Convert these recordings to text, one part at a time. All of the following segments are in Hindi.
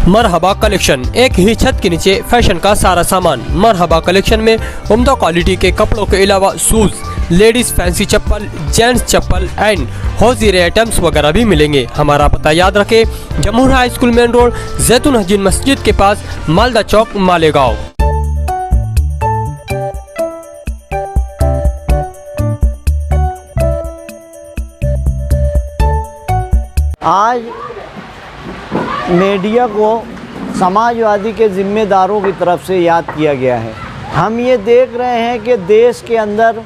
मरहबा कलेक्शन, एक ही छत के नीचे फैशन का सारा सामान। मरहबा कलेक्शन में उम्दा क्वालिटी के कपड़ों के अलावा shoes, ladies fancy chappal, gents chappal and hosiery items वगैरह भी मिलेंगे। हमारा पता याद रखें, Jamhoor high school main road, जैतून हजीन मस्जिद के पास, मालदा चौक, मालेगांव। आज मीडिया को समाजवादी के ज़िम्मेदारों की तरफ से याद किया गया है। हम ये देख रहे हैं कि देश के अंदर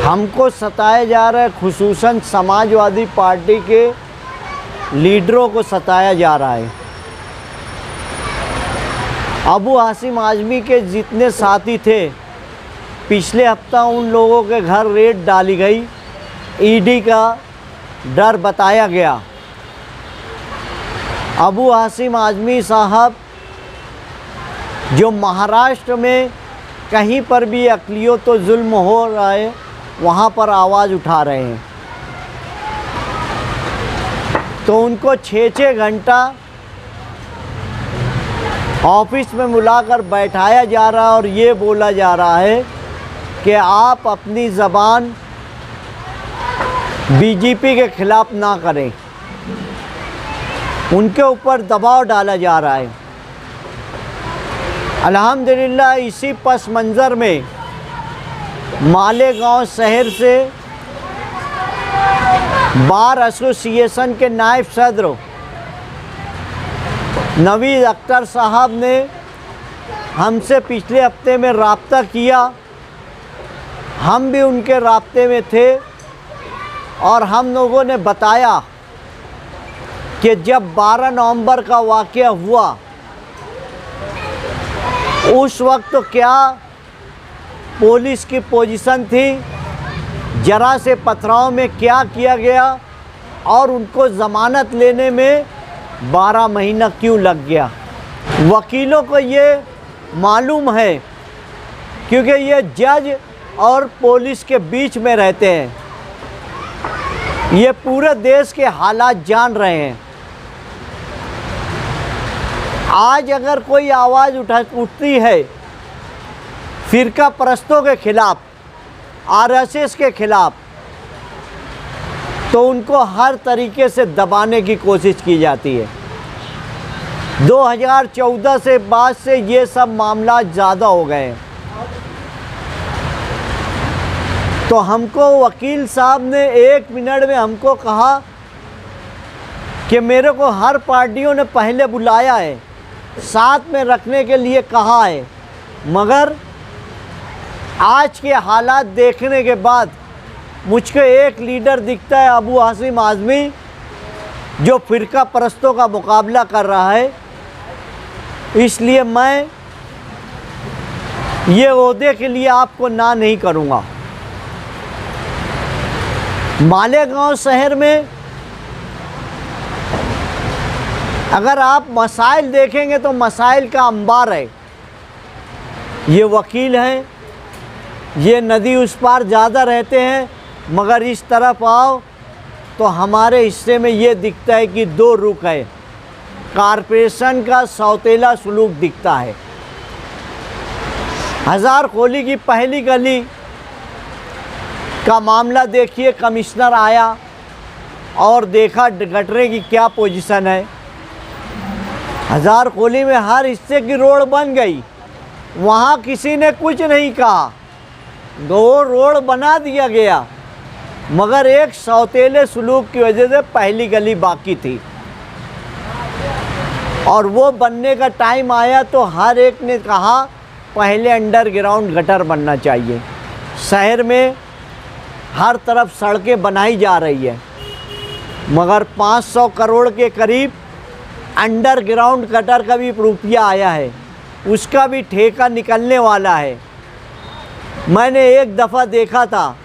हमको सताया जा रहा है, खुसूसन समाजवादी पार्टी के लीडरों को सताया जा रहा है। अबू हाशिम आज़मी के जितने साथी थे, पिछले हफ्ता उन लोगों के घर रेड डाली गई, ईडी का डर बताया गया। अबू हाशिम आज़मी साहब जो महाराष्ट्र में कहीं पर भी अक़लियत तो जुल्म हो रहा है, वहाँ पर आवाज़ उठा रहे हैं, तो उनको 6-6 घंटा ऑफिस में बुलाकर बैठाया जा रहा है और ये बोला जा रहा है कि आप अपनी ज़बान बीजेपी के ख़िलाफ़ ना करें। उनके ऊपर दबाव डाला जा रहा है। अल्हम्दुलिल्लाह इसी पस मंज़र में मालेगांव शहर से बार एसोसिएशन के नायब सदर नवीद अख्तर साहब ने हमसे पिछले हफ्ते में राब्ता किया। हम भी उनके राब्ते में थे और हम लोगों ने बताया कि जब 12 नवंबर का वाक़या हुआ, उस वक्त तो क्या पुलिस की पोजीशन थी, जरा से पथराव में क्या किया गया और उनको ज़मानत लेने में 12 महीना क्यों लग गया। वकीलों को ये मालूम है, क्योंकि ये जज और पुलिस के बीच में रहते हैं, ये पूरे देश के हालात जान रहे हैं। आज अगर कोई आवाज़ उठती है फ़िरका परस्तों के ख़िलाफ़, आरएसएस के ख़िलाफ़, तो उनको हर तरीके से दबाने की कोशिश की जाती है। 2014 से बाद से ये सब मामला ज़्यादा हो गए हैं। तो हमको वकील साहब ने 1 मिनट में हमको कहा कि मेरे को हर पार्टियों ने पहले बुलाया है, साथ में रखने के लिए कहा है, मगर आज के हालात देखने के बाद मुझको एक लीडर दिखता है, अबू हाशिम आज़मी, जो फ़िरका परस्तों का मुकाबला कर रहा है। इसलिए मैं ये ओहदे के लिए आपको ना नहीं करूँगा। मालेगांव शहर में अगर आप मसाइल देखेंगे तो मसाइल का अंबार है। ये वकील हैं, ये नदी उस पार ज़्यादा रहते हैं, मगर इस तरफ आओ तो हमारे हिस्से में ये दिखता है कि 2 रुख है। कारपोरेशन का सौतेला सलूक दिखता है। हज़ार खोली की पहली गली का मामला देखिए, कमिश्नर आया और देखा गटरे की क्या पोजीशन है। हज़ार खोली में हर हिस्से की रोड बन गई, वहाँ किसी ने कुछ नहीं कहा, 2 रोड बना दिया गया, मगर एक सौतेले सलूक की वजह से पहली गली बाकी थी। और वो बनने का टाइम आया तो हर एक ने कहा पहले अंडरग्राउंड गटर बनना चाहिए। शहर में हर तरफ सड़कें बनाई जा रही है, मगर 500 करोड़ के करीब अंडरग्राउंड गटर का भी रुपया आया है, उसका भी ठेका निकलने वाला है। मैंने एक दफ़ा देखा था,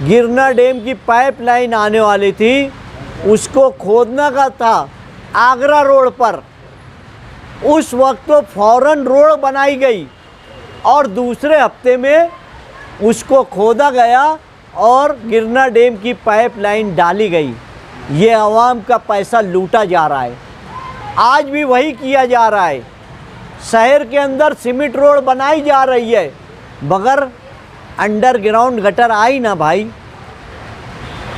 गिरना डैम की पाइपलाइन आने वाली थी, उसको खोदना का था आगरा रोड पर। उस वक्त तो फ़ौरन रोड बनाई गई और दूसरे हफ्ते में उसको खोदा गया और गिरना डैम की पाइपलाइन डाली गई। ये आवाम का पैसा लूटा जा रहा है। आज भी वही किया जा रहा है। शहर के अंदर सीमेंट रोड बनाई जा रही है, मगर अंडरग्राउंड गटर आई ना भाई।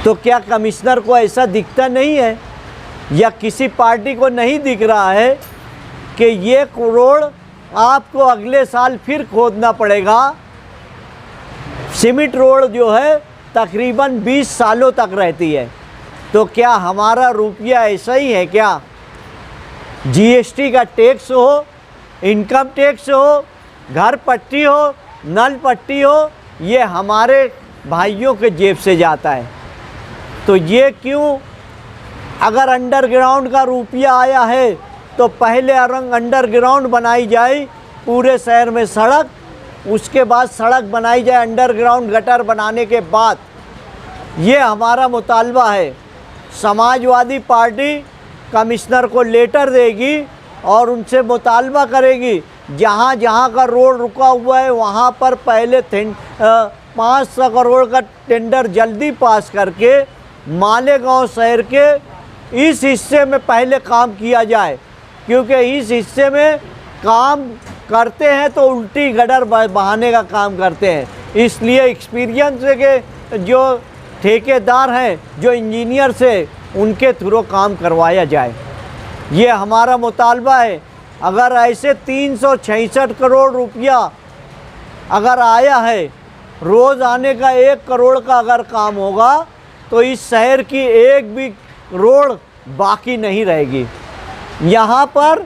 तो क्या कमिश्नर को ऐसा दिखता नहीं है, या किसी पार्टी को नहीं दिख रहा है कि ये रोड आपको अगले साल फिर खोदना पड़ेगा? सीमेंट रोड जो है तकरीबन 20 सालों तक रहती है। तो क्या हमारा रुपया ऐसा ही है क्या? जीएसटी का टैक्स हो, इनकम टैक्स हो, घर पट्टी हो, नल पट्टी हो, ये हमारे भाइयों के जेब से जाता है। तो ये क्यों? अगर अंडरग्राउंड का रुपया आया है तो पहले अंडरग्राउंड बनाई जाए पूरे शहर में सड़क, उसके बाद सड़क बनाई जाए अंडरग्राउंड गटर बनाने के बाद। ये हमारा मुतालबा है। समाजवादी पार्टी कमिश्नर को लेटर देगी और उनसे मुतालबा करेगी, जहाँ जहाँ का रोड रुका हुआ है वहाँ पर पहले 500 करोड़ का टेंडर जल्दी पास करके मालेगांव शहर के इस हिस्से में पहले काम किया जाए, क्योंकि इस हिस्से में काम करते हैं तो उल्टी गटर बहाने का काम करते हैं। इसलिए एक्सपीरियंस के जो ठेकेदार हैं, जो इंजीनियर से, उनके थ्रू काम करवाया जाए। ये हमारा मुतालबा है। अगर ऐसे 366 करोड़ रुपया अगर आया है, रोज़ आने का 1 करोड़ का अगर काम होगा तो इस शहर की एक भी रोड बाकी नहीं रहेगी। यहाँ पर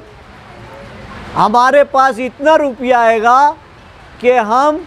हमारे पास इतना रुपया आएगा कि हम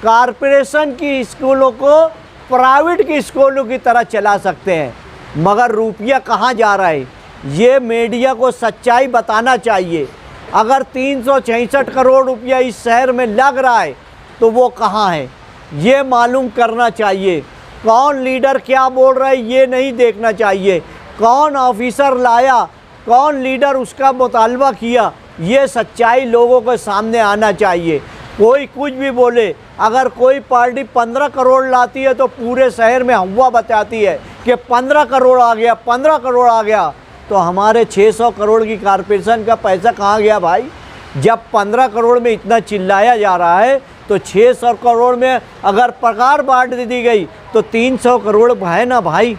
कॉरपोरेशन की स्कूलों को प्राइवेट की स्कूलों की तरह चला सकते हैं। मगर रुपया कहाँ जा रहा है, ये मीडिया को सच्चाई बताना चाहिए। अगर 366 करोड़ रुपया इस शहर में लग रहा है तो वो कहाँ है, ये मालूम करना चाहिए। कौन लीडर क्या बोल रहा है ये नहीं देखना चाहिए। कौन ऑफिसर लाया, कौन लीडर उसका मुतालबा किया, ये सच्चाई लोगों के सामने आना चाहिए। कोई कुछ भी बोले, अगर कोई पार्टी 15 करोड़ लाती है तो पूरे शहर में हवा बताती है कि 15 करोड़ आ गया, 15 करोड़ आ गया। तो हमारे 600 करोड़ की कॉरपोरेशन का पैसा कहाँ गया भाई? जब 15 करोड़ में इतना चिल्लाया जा रहा है तो 600 करोड़ में अगर पगार बांट दी गई तो 300 करोड़ है ना भाई।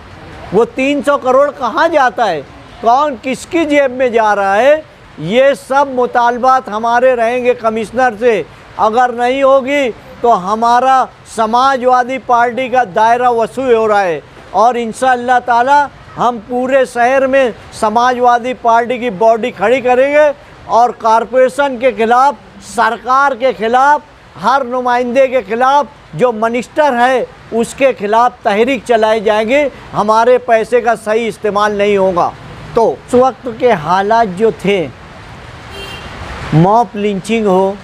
वो 300 करोड़ कहाँ जाता है, कौन किसकी जेब में जा रहा है, ये सब मुतालबात हमारे रहेंगे कमिश्नर से। अगर नहीं होगी तो हमारा समाजवादी पार्टी का दायरा वसूल हो रहा है और इंशाअल्लाह ताला हम पूरे शहर में समाजवादी पार्टी की बॉडी खड़ी करेंगे और कॉरपोरेशन के खिलाफ, सरकार के खिलाफ, हर नुमाइंदे के खिलाफ, जो मिनिस्टर है उसके खिलाफ तहरीक चलाई जाएगी। हमारे पैसे का सही इस्तेमाल नहीं होगा। तो उस वक्त के हालात जो थे, मॉब लिंचिंग हो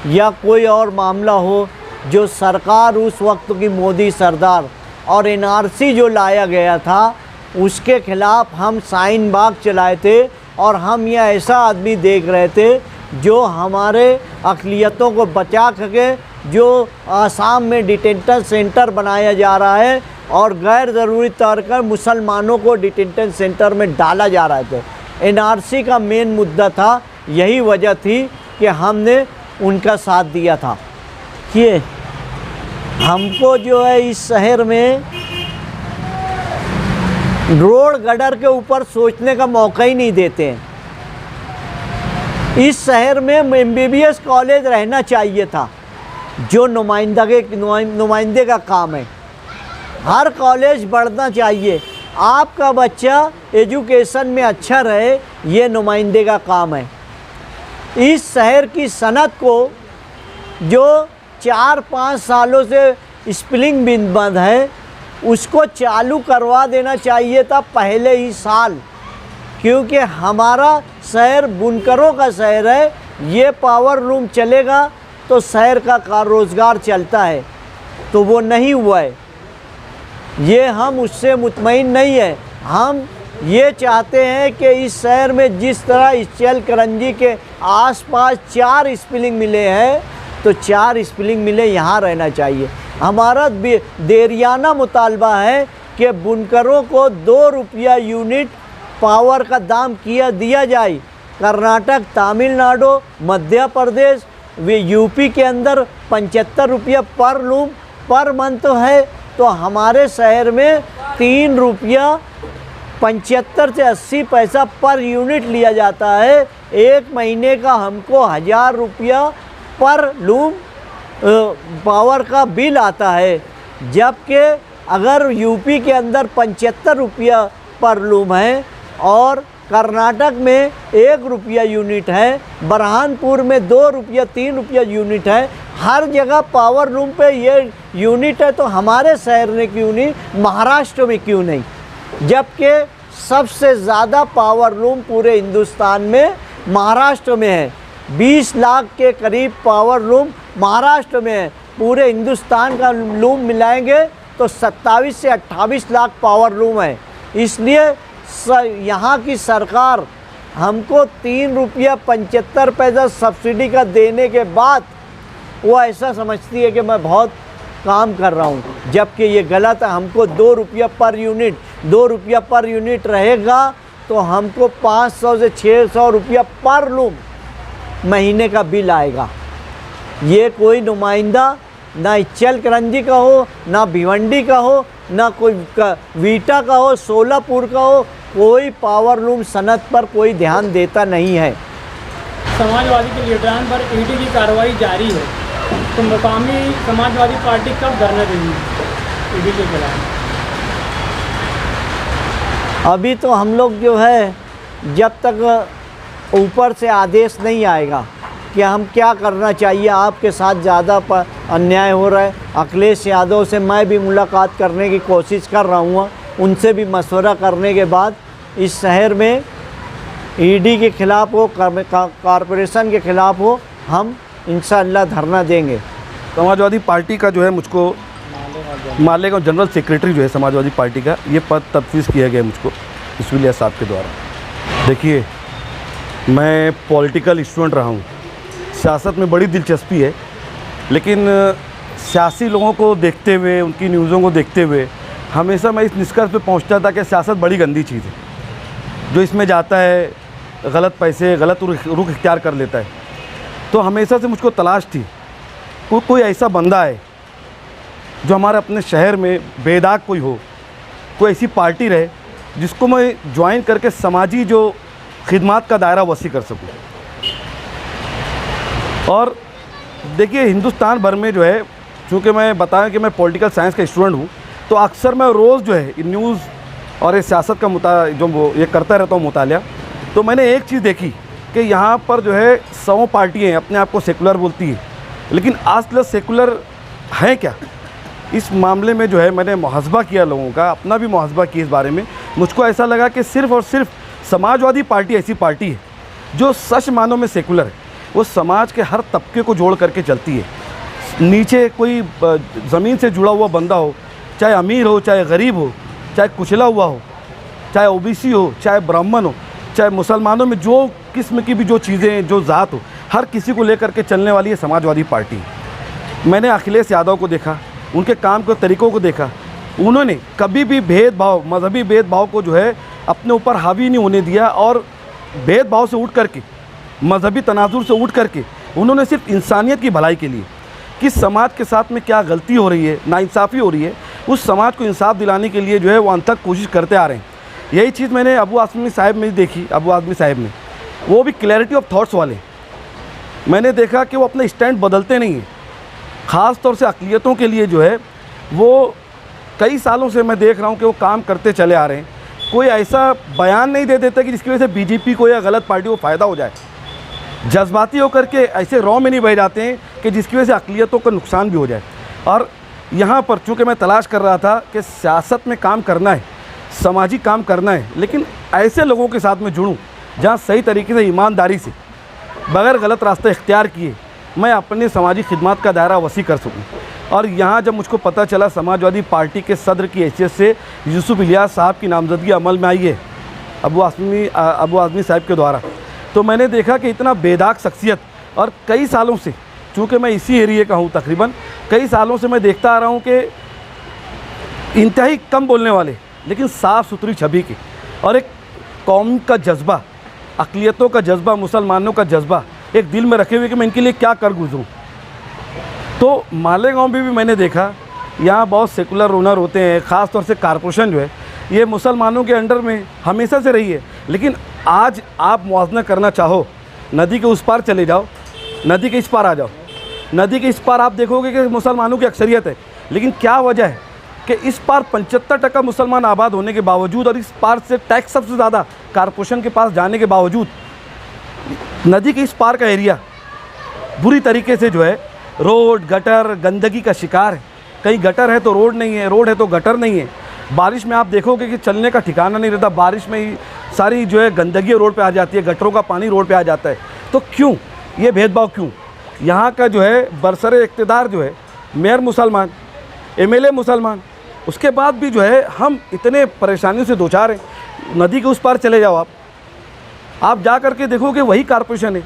या कोई और मामला हो, जो सरकार उस वक्त की मोदी सरदार और एनआरसी जो लाया गया था उसके खिलाफ हम शाहीन बाग चलाए थे और हम यह ऐसा आदमी देख रहे थे जो हमारे अक़लियतों को बचा सके। जो आसाम में डिटेंशन सेंटर बनाया जा रहा है और गैर ज़रूरी तौर पर मुसलमानों को डिटेंशन सेंटर में डाला जा रहा था। एनआरसी का मेन मुद्दा था, यही वजह थी कि हमने उनका साथ दिया था कि हमको जो है इस शहर में रोड गटर के ऊपर सोचने का मौका ही नहीं देते हैं। इस शहर में एमबीबीएस कॉलेज रहना चाहिए था, जो नुमाइंदे का काम है। हर कॉलेज बढ़ना चाहिए, आपका बच्चा एजुकेशन में अच्छा रहे, ये नुमाइंदे का काम है। इस शहर की सनत को जो 4-5 सालों से स्पिलिंग बिन बंद है, उसको चालू करवा देना चाहिए था पहले ही साल, क्योंकि हमारा शहर बुनकरों का शहर है। ये पावर लूम चलेगा तो शहर का रोज़गार चलता है, तो वो नहीं हुआ है। ये हम उससे मुतमईन नहीं है। हम ये चाहते हैं कि इस शहर में जिस तरह इस्चल करंजी के आसपास 4 स्पिलिंग मिले हैं तो 4 स्पिलिंग मिले यहाँ रहना चाहिए। हमारा देरियाना मुतालबा है कि बुनकरों को 2 रुपया यूनिट पावर का दाम दिया जाए। कर्नाटक, तमिलनाडु, मध्य प्रदेश, वे यूपी के अंदर 75 रुपया पर लूम पर मंथ है, तो हमारे शहर में 3 रुपया 75 से 80 पैसा पर यूनिट लिया जाता है। एक महीने का हमको 1000 रुपया पर लूम पावर का बिल आता है, जबकि अगर यूपी के अंदर 75 रुपया पर लूम है और कर्नाटक में 1 रुपया यूनिट है, बरहानपुर में 2 रुपया 3 रुपया यूनिट है, हर जगह पावर लूम पे ये यूनिट है, तो हमारे शहर में क्यों नहीं, महाराष्ट्र में क्यों नहीं? जबकि सबसे ज़्यादा पावर लूम पूरे हिंदुस्तान में महाराष्ट्र में है। 20 लाख के करीब पावर लूम महाराष्ट्र में है। पूरे हिंदुस्तान का लूम मिलाएंगे तो 27 से 28 लाख पावर लूम है। इसलिए यहाँ की सरकार हमको 3 रुपया 75 पैसा सब्सिडी का देने के बाद वो ऐसा समझती है कि मैं बहुत काम कर रहा हूँ, जबकि ये गलत है। हमको 2 रुपया पर यूनिट रहेगा तो हमको 500 से 600 रुपया पर लूम महीने का बिल आएगा। ये कोई नुमाइंदा ना इचलकरंजी का हो, ना भिवंडी का हो, ना कोई वीटा का हो, सोलापुर का हो, कोई पावर लूम सनत पर कोई ध्यान देता नहीं है। समाजवादी के लीडरान पर ईडी की कार्रवाई जारी है, तो मुकामी समाजवादी पार्टी कब धरना देगी ईडी के खिलाफ? अभी तो हम लोग जो है, जब तक ऊपर से आदेश नहीं आएगा कि हम क्या करना चाहिए, आपके साथ ज़्यादा अन्याय हो रहा है। अखिलेश यादव से मैं भी मुलाकात करने की कोशिश कर रहा हूँ, उनसे भी मशवरा करने के बाद इस शहर में ईडी के ख़िलाफ़ हो, कॉरपोरेशन के ख़िलाफ़ हो, हम इंशाअल्लाह धरना देंगे। समाजवादी पार्टी का जो है मुझको मालेगांव जनरल सेक्रेटरी जो है समाजवादी पार्टी का, ये पद तफवीज़ किया गया मुझको इसलिए साहब के द्वारा। देखिए, मैं पॉलिटिकल स्टूडेंट रहा हूँ, सियासत में बड़ी दिलचस्पी है, लेकिन सियासी लोगों को देखते हुए, उनकी न्यूज़ों को देखते हुए हमेशा मैं इस निष्कर्ष पे पहुंचता था कि सियासत बड़ी गंदी चीज़ है। जो इसमें जाता है गलत पैसे, गलत रुख इख्तियार कर लेता है। तो हमेशा से मुझको तलाश थी कोई ऐसा बंदा है जो हमारे अपने शहर में बेदाग कोई हो, कोई ऐसी पार्टी रहे जिसको मैं ज्वाइन करके समाजी जो खिदमात का दायरा वसी कर सकूं। और देखिए, हिंदुस्तान भर में जो है, चूँकि मैं बताया कि मैं पॉलिटिकल साइंस का स्टूडेंट हूँ, तो अक्सर मैं रोज़ जो है न्यूज़ और ये सियासत का जो ये करता रहता हूँ मुतालिया। तो मैंने एक चीज़ देखी कि यहाँ पर जो है 100 पार्टियाँ अपने आप को सेकुलर बोलती हैं, लेकिन असल सेकुलर हैं क्या? इस मामले में जो है मैंने मुहासबा किया लोगों का, अपना भी मुहासबा किया इस बारे में। मुझको ऐसा लगा कि सिर्फ़ और सिर्फ समाजवादी पार्टी ऐसी पार्टी है जो सच मानों में सेकुलर है। वो समाज के हर तबके को जोड़ करके चलती है। नीचे कोई ज़मीन से जुड़ा हुआ बंदा हो, चाहे अमीर हो, चाहे गरीब हो, चाहे कुचला हुआ हो, चाहे ओबीसी हो, चाहे ब्राह्मण हो, चाहे मुसलमानों में जो किस्म की भी जो चीज़ें, जो ज़ात हो, हर किसी को लेकर के चलने वाली है समाजवादी पार्टी। मैंने अखिलेश यादव को देखा, उनके काम के तरीक़ों को देखा। उन्होंने कभी भी भेदभाव, मजहबी भेदभाव को जो है अपने ऊपर हावी नहीं होने दिया, और भेदभाव से उठ करके, मजहबी तनाजुर से उठ करके उन्होंने सिर्फ इंसानियत की भलाई के लिए, किस समाज के साथ में क्या गलती हो रही है, नाइंसाफ़ी हो रही है, उस समाज को इंसाफ दिलाने के लिए जो है वो अंत तक कोशिश करते आ रहे हैं। यही चीज़ मैंने अबू आज़मी साहब में देखी। अबू आज़मी साहब में वो भी क्लैरिटी ऑफ थॉट्स वाले, मैंने देखा कि वो अपना स्टैंड बदलते नहीं हैं। ख़ास तौर से अक़लियतों के लिए जो है वो कई सालों से मैं देख रहा हूँ कि वो काम करते चले आ रहे हैं। कोई ऐसा बयान नहीं दे देता कि जिसकी वजह से बीजेपी को या गलत पार्टी को फ़ायदा हो जाए। जज्बाती होकर के ऐसे रॉ में नहीं बह जाते हैं कि जिसकी वजह से अक़लियतों को नुकसान भी हो जाए। और यहाँ पर चूँकि मैं तलाश कर रहा था कि सियासत में काम करना है, समाजी काम करना है, लेकिन ऐसे लोगों के साथ में जुड़ूँ जहाँ सही तरीके से, ईमानदारी से, बग़ैर गलत रास्ता इख्तियार किए मैं अपने समाजी खिदमत का दायरा वसी कर सकूँ। और यहाँ जब मुझको पता चला समाजवादी पार्टी के सदर की हैसियत से यूसुफ इलियास साहब की नामजदगी अमल में आई है अबू आज़मी साहब के द्वारा, तो मैंने देखा कि इतना बेदाग शख्सियत, और कई सालों से, चूँकि मैं इसी एरिए का हूँ, तकरीबन कई सालों से मैं देखता आ रहा हूँ कि इंतहाई कम बोलने वाले लेकिन साफ़ सुथरी छवि के, और एक कौम का जज्बा, अक़लियतों का जज्बा, मुसलमानों का जज्बा एक दिल में रखे हुए कि मैं इनके लिए क्या कर गुजरूँ। तो मालेगांव में भी मैंने देखा यहाँ बहुत सेकुलर ओनर होते हैं, ख़ास तौर से कॉरपोरेशन जो है ये मुसलमानों के अंडर में हमेशा से रही है। लेकिन आज आप मुआवजा करना चाहो, नदी के उस पार चले जाओ, नदी के इस पार आ जाओ, नदी के इस पार आप देखोगे कि मुसलमानों की अक्सरियत है। लेकिन क्या वजह है कि इस पार 75% मुसलमान आबाद होने के बावजूद और इस पार से टैक्स सबसे ज़्यादा कॉरपोरेशन के पास जाने के बावजूद नदी के इस पार का एरिया बुरी तरीके से जो है रोड, गटर, गंदगी का शिकार है। कहीं गटर है तो रोड नहीं है, रोड है तो गटर नहीं है। बारिश में आप देखोगे कि चलने का ठिकाना नहीं रहता, बारिश में ही सारी जो है गंदगी रोड पे आ जाती है, गटरों का पानी रोड पे आ जाता है। तो क्यों ये भेदभाव, क्यों? यहाँ का जो है बरसरे इक़्तिदार जो है मेयर मुसलमान, एमएलए मुसलमान, उसके बाद भी जो है हम इतने परेशानियों से दो चार हैं। नदी के उस पार चले जाओ, आप जा कर के देखोगे वही कॉरपोरेशन है,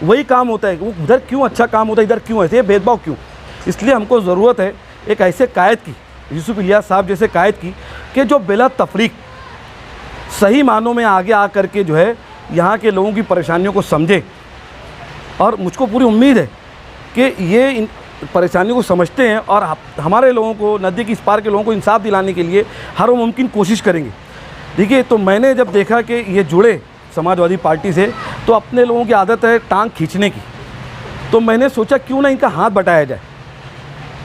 वही काम होता है। वो उधर क्यों अच्छा काम होता है, इधर क्यों ऐसे, ये भेदभाव क्यों? इसलिए हमको ज़रूरत है एक ऐसे कायद की, यूसुफ इलियास साहब जैसे कायद की, कि जो बिला तफरीक सही मानों में आगे आ कर के जो है यहाँ के लोगों की परेशानियों को समझे। और मुझको पूरी उम्मीद है कि ये इन परेशानियों को समझते हैं और हमारे लोगों को, नदी की इस पार के लोगों को इंसाफ दिलाने के लिए हर मुमकिन कोशिश करेंगे। देखिए, तो मैंने जब देखा कि ये जुड़े समाजवादी पार्टी से, तो अपने लोगों की आदत है टांग खींचने की, तो मैंने सोचा क्यों ना इनका हाथ बटाया जाए।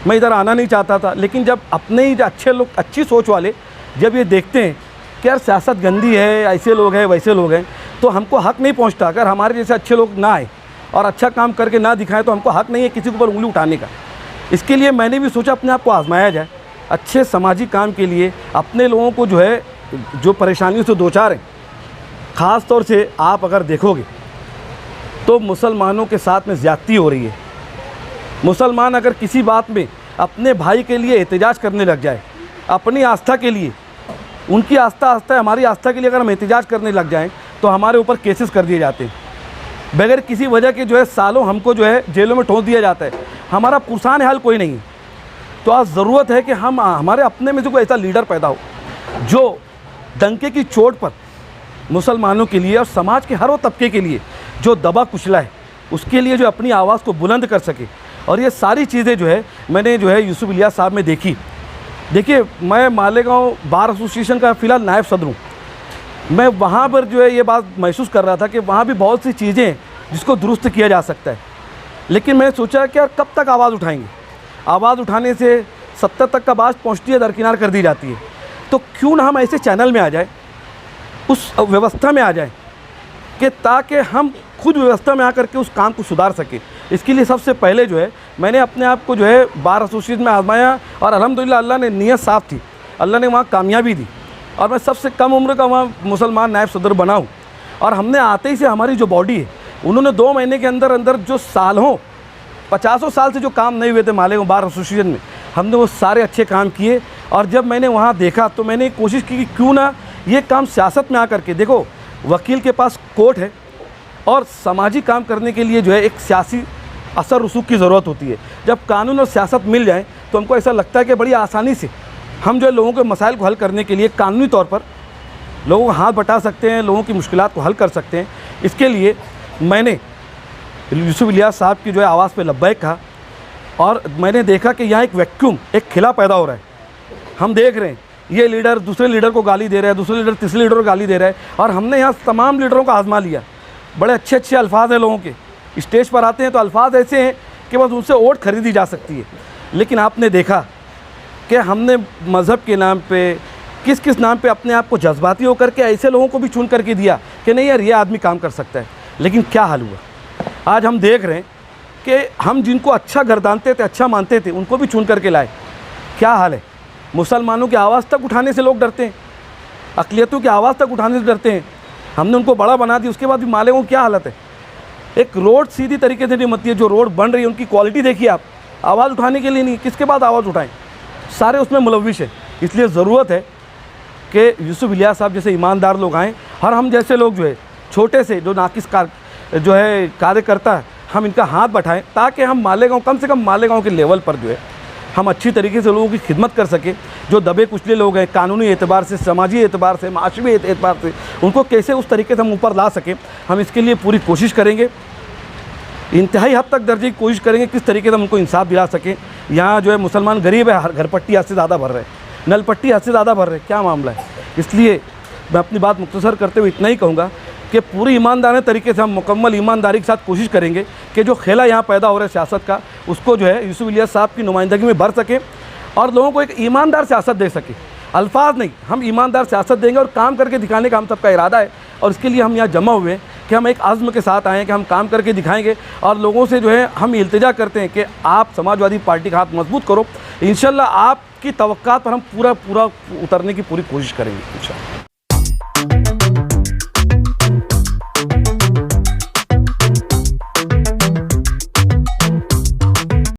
मैं इधर आना नहीं चाहता था, लेकिन जब अपने ही अच्छे लोग, अच्छी सोच वाले जब ये देखते हैं कि यार सियासत गंदी है, ऐसे लोग हैं, वैसे लोग हैं, तो हमको हक़ नहीं पहुंचता। अगर हमारे जैसे अच्छे लोग ना आए और अच्छा काम करके ना दिखाएं तो हमको हक़ नहीं है किसी के ऊपर उंगली उठाने का। इसके लिए मैंने भी सोचा अपने आप को आजमाया जाए, अच्छे सामाजिक काम के लिए अपने लोगों को जो है, जो परेशानियों से दो चार हैं। ख़ास तौर से आप अगर देखोगे तो मुसलमानों के साथ में ज़्यादती हो रही है। मुसलमान अगर किसी बात में अपने भाई के लिए एहतजाज करने लग जाए, अपनी आस्था के लिए, उनकी आस्था है, हमारी आस्था के लिए अगर हम एहतजाज करने लग जाएं तो हमारे ऊपर केसेस कर दिए जाते हैं। बगैर किसी वजह के जो है सालों हमको जो है जेलों में ठोंस दिया जाता है। हमारा पुरसान हाल कोई नहीं है। तो आज ज़रूरत है कि हम हमारे अपने में से कोई ऐसा लीडर पैदा हो जो डंके की चोट पर मुसलमानों के लिए और समाज के हर वो तबके के लिए जो दबा कुचला है, उसके लिए जो अपनी आवाज़ को बुलंद कर सके। और ये सारी चीज़ें जो है मैंने जो है यूसुफ इलियास साहब में देखी। देखिए, मैं मालेगांव बार एसोसिएशन का फ़िलहाल नायब सदर हूँ। मैं वहाँ पर जो है ये बात महसूस कर रहा था कि वहाँ भी बहुत सी चीज़ें हैं जिसको दुरुस्त किया जा सकता है। लेकिन मैंने सोचा कि यार कब तक आवाज़ उठाएंगे, आवाज़ उठाने से 70 तक का बात पहुँचती है, दरकिनार कर दी जाती है। तो क्यों ना हम ऐसे चैनल में आ जाए, उस व्यवस्था में आ जाए कि ताकि हम खुद व्यवस्था में आकर के उस काम को सुधार सकें। इसके लिए सबसे पहले जो है मैंने अपने आप को जो है बार एसोसिएशन में आजमाया और अल्हम्दुलिल्लाह अल्लाह ने नीयत साफ़ थी, अल्लाह ने वहाँ कामयाबी दी और मैं सबसे कम उम्र का वहाँ मुसलमान नायब सदर बना हूँ। और हमने आते ही से हमारी जो बॉडी है, उन्होंने 2 महीने के अंदर अंदर जो सालों 50 साल से जो काम नहीं हुए थे मालेगांव बार एसोसिएशन में, हमने वो सारे अच्छे काम किए। और जब मैंने वहाँ देखा तो मैंने कोशिश की कि क्यों ना ये काम सियासत में आकर के, देखो वकील के पास कोर्ट है और सामाजिक काम करने के लिए जो है एक सियासी असर रसूख की ज़रूरत होती है। जब कानून और सियासत मिल जाए तो हमको ऐसा लगता है कि बड़ी आसानी से हम जो है लोगों के मसाइल को हल करने के लिए कानूनी तौर पर लोगों का हाथ बटा सकते हैं, लोगों की मुश्किलात को हल कर सकते हैं। इसके लिए मैंने यूसुफ इलियास साहब की जो है आवाज़ पे लब्बैक कहा और मैंने देखा कि यहाँ एक वैक्यूम, एक खिला पैदा हो रहा है। हम देख रहे हैं ये लीडर दूसरे लीडर को गाली दे रहा है, दूसरे लीडर तीसरे लीडर को गाली दे रहा है, और हमने यहाँ तमाम लीडरों का आजमा लिया। बड़े अच्छे अच्छे अल्फाज हैं लोगों के, स्टेज पर आते हैं तो अल्फाज ऐसे हैं कि बस उनसे वोट खरीदी जा सकती है। लेकिन आपने देखा कि हमने मज़हब के नाम पे, किस किस नाम पे अपने आप को जज्बाती होकर के ऐसे लोगों को भी चुन करके दिया कि नहीं यार ये आदमी काम कर सकता है। लेकिन क्या हाल हुआ, आज हम देख रहे हैं कि हम जिनको अच्छा गर्दानते थे, अच्छा मानते थे, उनको भी चुन करके लाए। क्या हाल है, मुसलमानों की आवाज़ तक उठाने से लोग डरते हैं, अक़लियतों की आवाज़ तक उठाने से डरते हैं। हमने उनको बड़ा बना दिया, उसके बाद भी मालेगांव की क्या हालत है। एक रोड सीधी तरीके से नहीं बनती है, जो रोड बन रही है उनकी क्वालिटी देखिए आप, आवाज़ उठाने के लिए नहीं, किसके बाद आवाज़ उठाएं, सारे उसमें मुलविश है। इसलिए ज़रूरत है कि यूसुफ इलियास साहब जैसे ईमानदार लोग आएँ और हम जैसे लोग जो है छोटे से जो नाकिस जो है कार्यकर्ता है, हम इनका हाथ बढ़ाएं ताकि हम मालेगांव, कम से कम मालेगांव के लेवल पर जो है हम अच्छी तरीके से लोगों की खिदमत कर सकें। जो दबे कुचले लोग हैं कानूनी एतबार से, समाजी एतबार से, माशवी एतबार से, उनको कैसे उस तरीके से हम ऊपर ला सकें, हम इसके लिए पूरी कोशिश करेंगे। इंतहाई हद तक दर्जे की कोशिश करेंगे किस तरीके से हम उनको इंसाफ दिला सकें। यहाँ जो है मुसलमान गरीब है, हर घर पट्टी हद से ज़्यादा भर रहे हैं, नल पट्टी हद से ज़्यादा भर रहे हैं, क्या मामला है। इसलिए मैं अपनी बात मुख्तसर करते हुए इतना ही कहूँगा कि पूरी ईमानदारी तरीके से हम मुकम्मल ईमानदारी के साथ कोशिश करेंगे कि जो खेला यहाँ पैदा हो रहा है सियासत का, उसको जो है यूसुफ इलियास साहब की नुमाइंदगी में भर सके और लोगों को एक ईमानदार सियासत दे सके। अल्फाज नहीं, हम ईमानदार सियासत देंगे और काम करके दिखाने का हम सबका इरादा है। और इसके लिए हम यहाँ जमा हुए हैं कि हम एक आज़्म के साथ आए हैं कि हम काम करके दिखाएंगे और लोगों से जो है हम इल्तिजा करते हैं कि आप समाजवादी पार्टी का हाथ मजबूत करो। इंशाल्लाह आपकी तवक्कात पर हम पूरा उतरने की पूरी कोशिश करेंगे इंशाल्लाह।